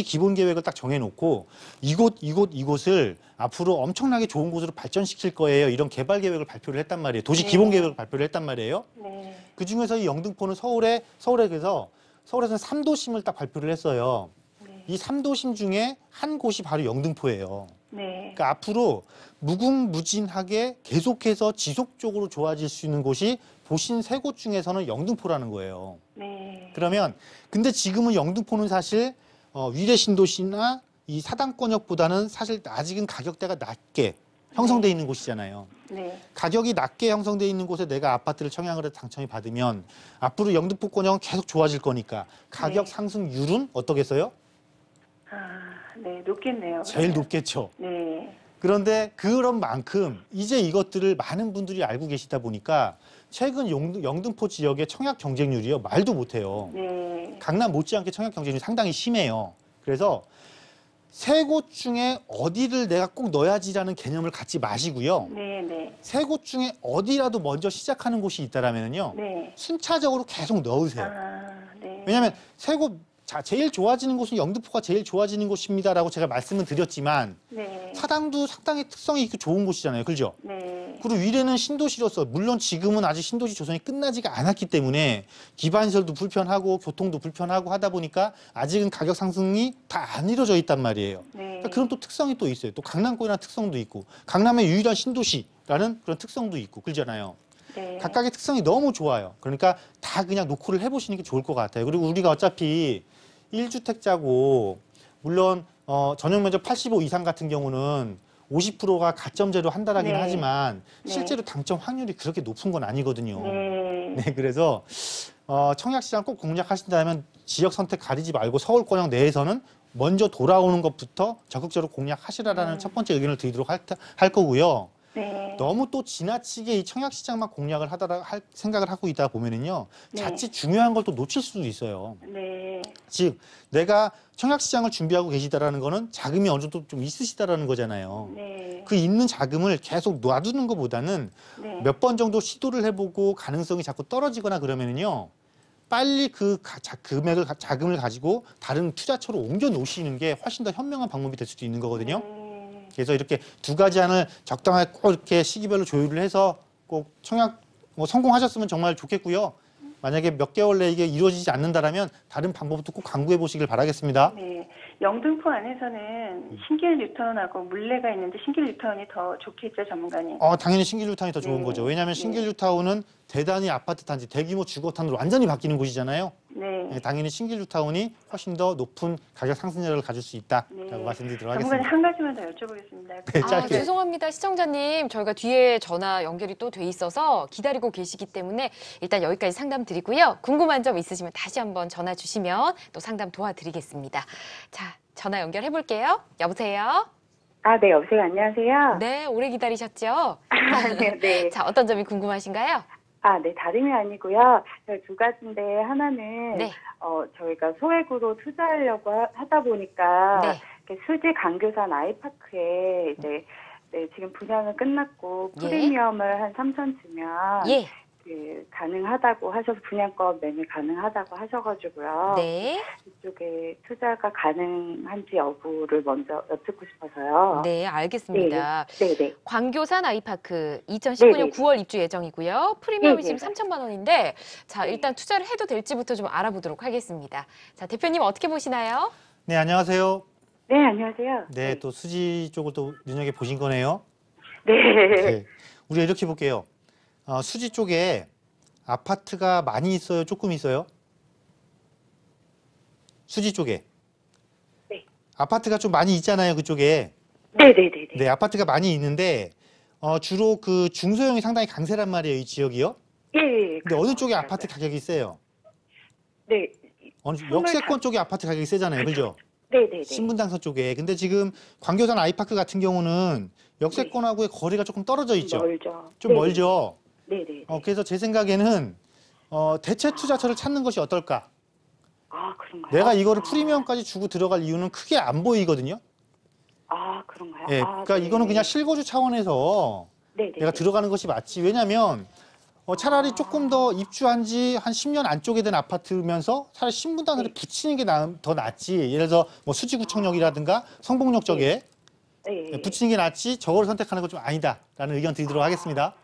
기본 계획을 딱 정해놓고 이곳을 앞으로 엄청나게 좋은 곳으로 발전시킬 거예요. 이런 개발 계획을 발표를 했단 말이에요. 도시 네. 기본 계획을 발표를 했단 말이에요. 네. 그 중에서 이 영등포는 서울에서는 3도심을 딱 발표를 했어요. 네. 이 3도심 중에 한 곳이 바로 영등포예요. 네. 그러니까 앞으로 무궁무진하게 계속해서 지속적으로 좋아질 수 있는 곳이 보신 세 곳 중에서는 영등포라는 거예요. 네. 그러면 근데 지금은 영등포는 사실 위례 신도시나 이 사당권역보다는 사실 아직은 가격대가 낮게 형성돼 있는 곳이잖아요. 네. 가격이 낮게 형성돼 있는 곳에 내가 아파트를 청약을 해서 당첨이 받으면 앞으로 영등포권역은 계속 좋아질 거니까 가격 네. 상승률은 어떻겠어요? 네, 높겠네요. 제일 그러면. 높겠죠. 네. 그런데 그런 만큼 이제 이것들을 많은 분들이 알고 계시다 보니까 최근 영등포 지역의 청약 경쟁률이요 말도 못해요. 네. 강남 못지않게 청약 경쟁률이 상당히 심해요. 그래서 세 곳 중에 어디를 내가 꼭 넣어야지라는 개념을 갖지 마시고요. 네, 네. 세 곳 중에 어디라도 먼저 시작하는 곳이 있다라면요. 네. 순차적으로 계속 넣으세요. 네. 왜냐하면 세 곳 자, 제일 좋아지는 곳은 영등포가 제일 좋아지는 곳입니다라고 제가 말씀을 드렸지만 네. 사당도 상당히 특성이 있고 좋은 곳이잖아요. 그죠? 네. 그리고 위례는 신도시로서 물론 지금은 아직 신도시 조성이 끝나지가 않았기 때문에 기반시설도 불편하고 교통도 불편하고 하다 보니까 아직은 가격 상승이 다 안 이루어져 있단 말이에요. 네. 그러니까 그런 또 특성이 또 있어요. 또 강남권이라는 특성도 있고 강남의 유일한 신도시라는 그런 특성도 있고 그러잖아요. 네. 각각의 특성이 너무 좋아요. 그러니까 다 그냥 노크를 해보시는 게 좋을 것 같아요. 그리고 우리가 어차피 1주택자고 물론 전용 면적 85 이상 같은 경우는 50%가 가점제로 한다라긴 네. 하지만 네. 실제로 당첨 확률이 그렇게 높은 건 아니거든요. 네. 네, 그래서 청약시장 꼭 공략하신다면 지역 선택 가리지 말고 서울권역 내에서는 먼저 돌아오는 것부터 적극적으로 공략하시라라는 첫 번째 의견을 드리도록 할 거고요. 네. 너무 또 지나치게 이 청약시장만 공략을 할 생각을 하고 있다 보면은요, 네. 자칫 중요한 걸 또 놓칠 수도 있어요. 네. 즉, 내가 청약시장을 준비하고 계시다라는 거는 자금이 어느 정도 좀 있으시다라는 거잖아요. 네. 그 있는 자금을 계속 놔두는 것보다는 네. 몇 번 정도 시도를 해보고 가능성이 자꾸 떨어지거나 그러면은요, 빨리 그 자금을 가지고 다른 투자처로 옮겨 놓으시는 게 훨씬 더 현명한 방법이 될 수도 있는 거거든요. 그래서 이렇게 두 가지 안을 적당하게 꼭 이렇게 시기별로 조율을 해서 꼭 청약 성공하셨으면 정말 좋겠고요. 만약에 몇 개월 내에 이게 이루어지지 않는다라면 다른 방법도 꼭 강구해 보시길 바라겠습니다. 네. 영등포 안에서는 신길 뉴타운하고 물레가 있는데 신길 뉴타운이 더 좋겠죠, 전문가님? 당연히 신길 뉴타운이 더 좋은 네. 거죠. 왜냐하면 네. 신길 뉴타운은 대단히 아파트 단지, 대규모 주거탄으로 완전히 바뀌는 곳이잖아요. 네. 네, 당연히 신길 뉴타운이 훨씬 더 높은 가격 상승률을 가질 수 있다라고 네. 말씀드리도록 전문가님 하겠습니다. 한 가지만 더 여쭤보겠습니다. 네, 짧게. 죄송합니다. 시청자님. 저희가 뒤에 전화 연결이 또 돼 있어서 기다리고 계시기 때문에 일단 여기까지 상담 드리고요. 궁금한 점 있으시면 다시 한번 전화 주시면 또 상담 도와드리겠습니다. 자, 전화 연결해 볼게요. 여보세요? 네, 여보세요. 안녕하세요. 네, 오래 기다리셨죠? 네, 네. 자, 어떤 점이 궁금하신가요? 네, 다름이 아니고요. 두 가지인데 하나는 네. 저희가 소액으로 투자하려고 하다 보니까 네. 이렇게 수지 강교산 아이파크에 이제 지금 분양은 끝났고 예. 프리미엄을 한 3천 주면 예. 가능하다고 하셔서 분양권 매매 가능하다고 하셔가지고요. 네. 이쪽에 투자가 가능한지 여부를 먼저 여쭙고 싶어서요. 네, 알겠습니다. 네네. 광교산 아이파크 2019년 네네. 9월 입주 예정이고요. 프리미엄이 네네. 지금 3천만 원인데 자, 네. 일단 투자를 해도 될지부터 좀 알아보도록 하겠습니다. 자, 대표님 어떻게 보시나요? 네, 안녕하세요. 네, 안녕하세요. 네, 또 수지 쪽을 또 눈여겨 보신 거네요. 네. 네. 우리가 이렇게 볼게요. 수지 쪽에 아파트가 많이 있어요? 조금 있어요? 수지 쪽에. 네. 아파트가 좀 많이 있잖아요, 그쪽에. 네네네네. 네, 아파트가 많이 있는데 주로 그 중소형이 상당히 강세란 말이에요, 이 지역이요. 예. 근데 어느 쪽에 아파트 가격이 세요? 네. 역세권 쪽에 아파트 가격이 세잖아요, 그죠? 네네네. 신분당선 쪽에. 근데 지금 광교산 아이파크 같은 경우는 역세권하고의 거리가 조금 떨어져 있죠. 멀죠. 좀 멀죠. 네네. 그래서 제 생각에는 대체 투자처를 찾는 것이 어떨까? 그런가요? 내가 이거를 프리미엄까지 주고 들어갈 이유는 크게 안 보이거든요. 그런가요? 예, 그러니까 이거는 그냥 실거주 차원에서 네네. 내가 들어가는 것이 맞지. 왜냐하면 차라리 조금 더 입주한 지 한 10년 안쪽에 된 아파트면서 차라리 신분당선을 붙이는 게 더 낫지. 예를 들어서 뭐 수지구청역이라든가 성북역 쪽에 네. 붙이는 게 낫지. 저걸 선택하는 건 좀 아니다라는 의견 드리도록 하겠습니다.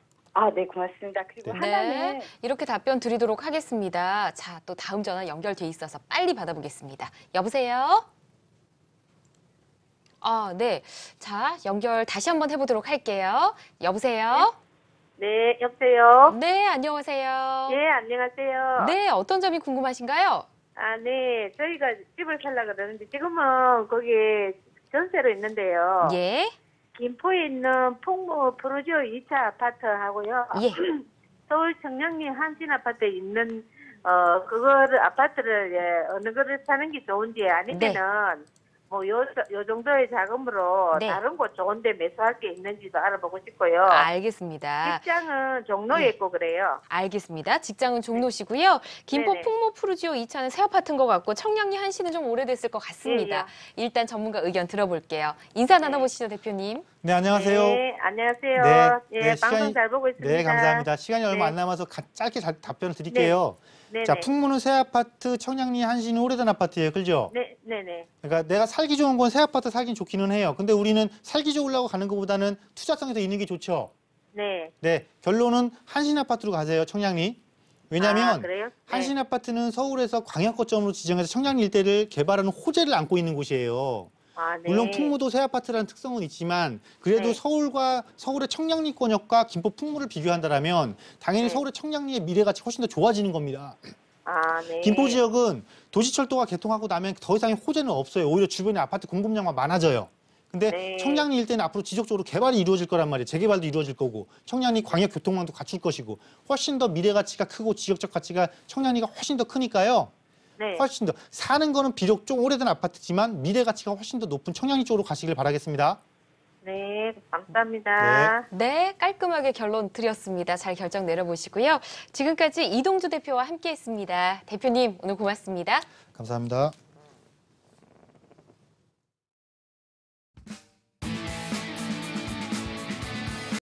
네, 고맙습니다. 그리고 네, 하나는 이렇게 답변 드리도록 하겠습니다. 자, 또 다음 전화 연결돼 있어서 빨리 받아보겠습니다. 여보세요? 네. 자, 연결 다시 한번 해보도록 할게요. 여보세요? 네, 여보세요? 네, 안녕하세요. 예, 안녕하세요. 네, 어떤 점이 궁금하신가요? 네, 저희가 집을 살려고 그러는데 지금은 거기에 전세로 있는데요. 예, 김포에 있는 풍무 프로지오 2차 아파트하고요. 예. 서울 청량리 한신 아파트에 있는 그거를 아파트를 어느 거를 사는 게 좋은지 아니면은 뭐 요 정도의 자금으로 네. 다른 곳 좋은데 매수할 게 있는지도 알아보고 싶고요. 알겠습니다. 직장은 종로에 있고 그래요. 알겠습니다. 직장은 종로시고요. 김포 네네. 풍모 푸르지오 2차는 새 아파트인 것 같고 청량리 한시는 좀 오래됐을 것 같습니다. 일단 전문가 의견 들어볼게요. 인사 나눠보시죠, 대표님. 네, 안녕하세요. 네, 안녕하세요. 네, 예, 네, 방송 시간이- 잘 보고 있습니다. 네, 감사합니다. 시간이 얼마 네. 안 남아서 짧게 답변을 드릴게요. 네네. 자, 풍무는 새 아파트, 청량리 한신은 오래된 아파트예요. 그죠? 네, 네네. 그러니까 내가 살기 좋은 건 새 아파트 살긴 좋기는 해요. 근데 우리는 살기 좋으려고 가는 것보다는 투자성이 더 있는 게 좋죠. 네. 네, 결론은 한신 아파트로 가세요. 청량리. 왜냐하면 그래요? 네. 한신 아파트는 서울에서 광역 거점으로 지정해서 청량리 일대를 개발하는 호재를 안고 있는 곳이에요. 네. 물론 풍무도 새 아파트라는 특성은 있지만 그래도 네. 서울의 청량리권역과 김포 풍무를 비교한다면 당연히 네. 서울의 청량리의 미래가 훨씬 더 좋아지는 겁니다. 네. 김포 지역은 도시철도가 개통하고 나면 더 이상의 호재는 없어요. 오히려 주변에 아파트 공급량만 많아져요. 근데 네. 청량리 일대는 앞으로 지속적으로 개발이 이루어질 거란 말이에요. 재개발도 이루어질 거고 청량리 광역 교통망도 갖출 것이고 훨씬 더 미래 가치가 크고 지역적 가치가 청량리가 훨씬 더 크니까요. 네. 훨씬 더 사는 거는 비록 좀 오래된 아파트지만 미래 가치가 훨씬 더 높은 청량리 쪽으로 가시길 바라겠습니다. 네, 감사합니다. 네, 깔끔하게 결론 드렸습니다. 잘 결정 내려보시고요. 지금까지 이동주 대표와 함께했습니다. 대표님 오늘 고맙습니다. 감사합니다.